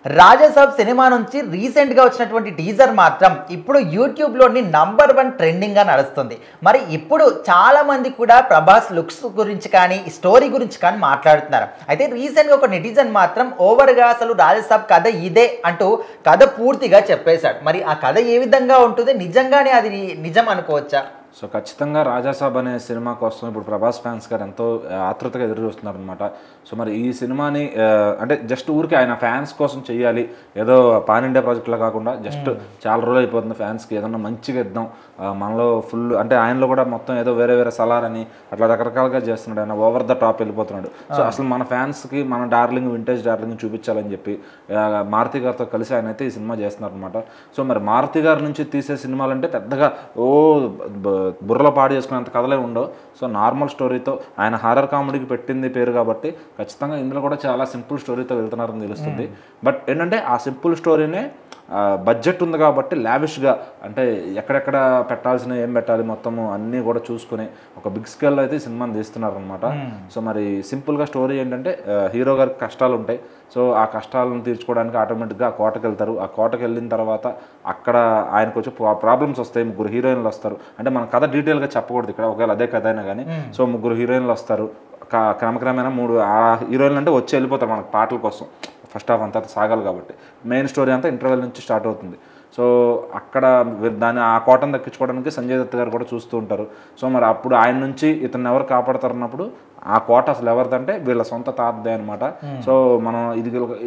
Raja Saab cinema నుంచి రీసెంట్గా వచ్చినటువంటి టీజర్ మాత్రం ఇప్పుడు యూట్యూబ్లోని #1 ట్రెండింగ్గా నడుస్తుంది. మరి ఇప్పుడు చాలామంది కూడా ప్రభాస్ లుక్స్ గురించి కానీ స్టోరీ గురించి కానీ మాట్లాడుతున్నారు. అయితే రీసెంట్గా ఒక నెటిజన్ మాత్రం ఓవర్గా అసలు రాజాసాబ్ కథ ఇదే అంటూ కథ పూర్తిగా చెప్పేశాడు. మరి ఆ కథ ఏ విధంగా ఉంటుంది, నిజంగానే అది నిజం అనుకోవచ్చా? సో ఖచ్చితంగా రాజాసాబ్ అనే సినిమా కోసం ఇప్పుడు ప్రభాస్ ఫ్యాన్స్ గారు ఎంతో ఆతృతగా ఎదురు చూస్తున్నారనమాట. సో మరి ఈ సినిమాని అంటే జస్ట్ ఊరికి ఆయన ఫ్యాన్స్ కోసం చెయ్యాలి, ఏదో పాన్ ఇండియా ప్రాజెక్టులో కాకుండా జస్ట్ చాలా రోజులు అయిపోతుంది ఫ్యాన్స్కి ఏదన్నా మంచిగా ఇద్దాం, మనలో ఫుల్ అంటే ఆయనలో కూడా మొత్తం ఏదో వేరే వేరే సలార్ అని అట్లా రకరకాలుగా చేస్తున్నాడు, ఆయన ఓవర్ ద టాప్ వెళ్ళిపోతున్నాడు. సో అసలు మన ఫ్యాన్స్కి మన డార్లింగ్ వింటేజ్ డార్లింగ్ చూపించాలని చెప్పి మారుతి గారితో కలిసి ఆయన అయితే ఈ సినిమా చేస్తున్నారు అనమాట. సో మరి మారుతి గారి నుంచి తీసే సినిమాలు అంటే పెద్దగా బుర్రలో పాడు చేసుకునేంత కథలే ఉండవు. సో నార్మల్ స్టోరీతో ఆయన హారర్ కామెడీకి పెట్టింది పేరు కాబట్టి ఖచ్చితంగా ఇందులో కూడా చాలా సింపుల్ స్టోరీతో వెళ్తున్నారని తెలుస్తుంది. బట్ ఏంటంటే ఆ సింపుల్ స్టోరీనే బడ్జెట్ ఉంది కాబట్టి లావిష్గా అంటే ఎక్కడెక్కడ పెట్టాల్సిన ఏం పెట్టాలి మొత్తము అన్నీ కూడా చూసుకుని ఒక బిగ్ స్కేల్లో అయితే సినిమాని తీస్తున్నారు అనమాట. సో మరి సింపుల్గా స్టోరీ ఏంటంటే హీరో గారికి కష్టాలు ఉంటాయి. సో ఆ కష్టాలను తీర్చుకోవడానికి ఆటోమేటిక్గా ఆ కోటకి వెళ్తారు. ఆ కోటకి వెళ్ళిన తర్వాత అక్కడ ఆయనకు వచ్చి ప్రాబ్లమ్స్ వస్తాయి. 3 హీరోయిన్లు వస్తారు. అంటే మన కథ డీటెయిల్గా చెప్పకూడదు ఇక్కడ, ఒకవేళ అదే కథ అయినా కానీ. సో 3 హీరోయిన్లు వస్తారు. క్రమక్రమేణా 3 ఆ హీరోయిన్లు అంటే వచ్చి వెళ్ళిపోతారు మనకు పాటల కోసం. ఫస్ట్ హాఫ్ అంతా సాగాలి కాబట్టి మెయిన్ స్టోరీ అంతా ఇంటర్వెల్ నుంచి స్టార్ట్ అవుతుంది. సో అక్కడ దాన్ని ఆ కోటను దక్కించుకోవడానికి సంజయ్ దత్ గారు కూడా చూస్తూ ఉంటారు. సో మరి అప్పుడు ఆయన నుంచి ఇతను ఎవరు కాపాడతారన్నప్పుడు ఆ కోట అసలు ఎవరిదంటే వీళ్ళ సొంత తాతదే అనమాట. సో మనం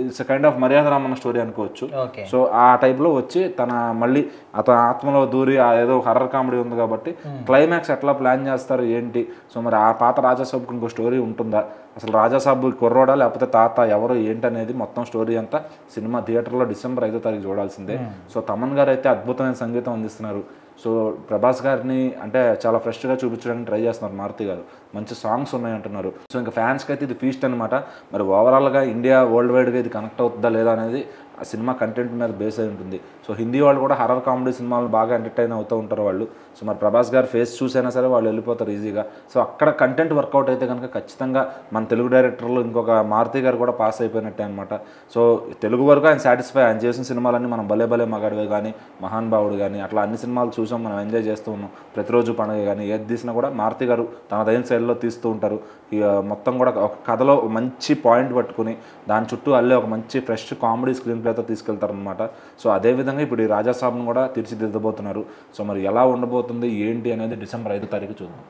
ఇట్స్ కైండ్ ఆఫ్ మర్యాద రామన్న స్టోరీ అనుకోవచ్చు. సో ఆ టైప్లో వచ్చి తన మళ్ళీ అతని ఆత్మలో దూరి ఏదో హర్రర్ కామెడీ ఉంది కాబట్టి క్లైమాక్స్ ఎట్లా ప్లాన్ చేస్తారు ఏంటి. సో మరి ఆ పాత రాజాసాబ్కి ఇంకో స్టోరీ ఉంటుందా, అసలు రాజాసాబ్ కుర్రోడా లేకపోతే తాత ఎవరు ఏంటనేది మొత్తం స్టోరీ అంతా సినిమా థియేటర్లో December 5వ తారీఖు చూడాల్సిందే. సో తమన్ గారు అయితే అద్భుతమైన సంగీతం అందిస్తున్నారు. సో ప్రభాస్ గారిని అంటే చాలా ఫ్రెష్గా చూపించడానికి ట్రై చేస్తున్నారు మారుతి గారు. మంచి సాంగ్స్ ఉన్నాయంటున్నారు. సో ఇంకా ఫ్యాన్స్కి అయితే ఇది ఫీస్ట్ అనమాట. మరి ఓవరాల్గా ఇండియా వరల్డ్ వైడ్గా ఇది కనెక్ట్ అవుతుందా లేదా అనేది ఆ సినిమా కంటెంట్ మీద బేస్ అయి ఉంటుంది. సో హిందీ వాళ్ళు కూడా హర్రర్ కామెడీ సినిమాలు బాగా ఎంటర్టైన్ అవుతూ ఉంటారు వాళ్ళు. సో మరి ప్రభాస్ గారు ఫేస్ చూసైనా సరే వాళ్ళు వెళ్ళిపోతారు ఈజీగా. సో అక్కడ కంటెంట్ వర్కౌట్ అయితే కనుక ఖచ్చితంగా మన తెలుగు డైరెక్టర్లు ఇంకొక మారుతి గారు కూడా పాస్ అయిపోయినట్టే అనమాట. సో తెలుగు వరకు ఆయన సాటిస్ఫై, ఆయన చేసిన సినిమాలన్నీ మనం భలే భలే మగాడివే కానీ మహాన్ భావుడు కానీ అట్లా అన్ని సినిమాలు చూసాం, మనం ఎంజాయ్ చేస్తూ ఉన్నాం. ప్రతిరోజు పండుగ కానీ ఏది తీసినా కూడా మారుతి గారు తనదైన శైలిలో తీస్తూ ఉంటారు. మొత్తం కూడా ఒక కథలో మంచి పాయింట్ పట్టుకుని దాని చుట్టూ అల్లే ఒక మంచి ఫ్రెష్ కామెడీ స్క్రీన్ ప్లేతో తీసుకెళ్తారనమాట. సో అదేవిధంగా ఇప్పుడు ఈ రాజాసాబ్ను కూడా తీర్చిదిద్దబోతున్నారు. సో మరి ఎలా ఉండబోతుంది ఏంటి అనేది December 5వ తారీఖు చూద్దాం.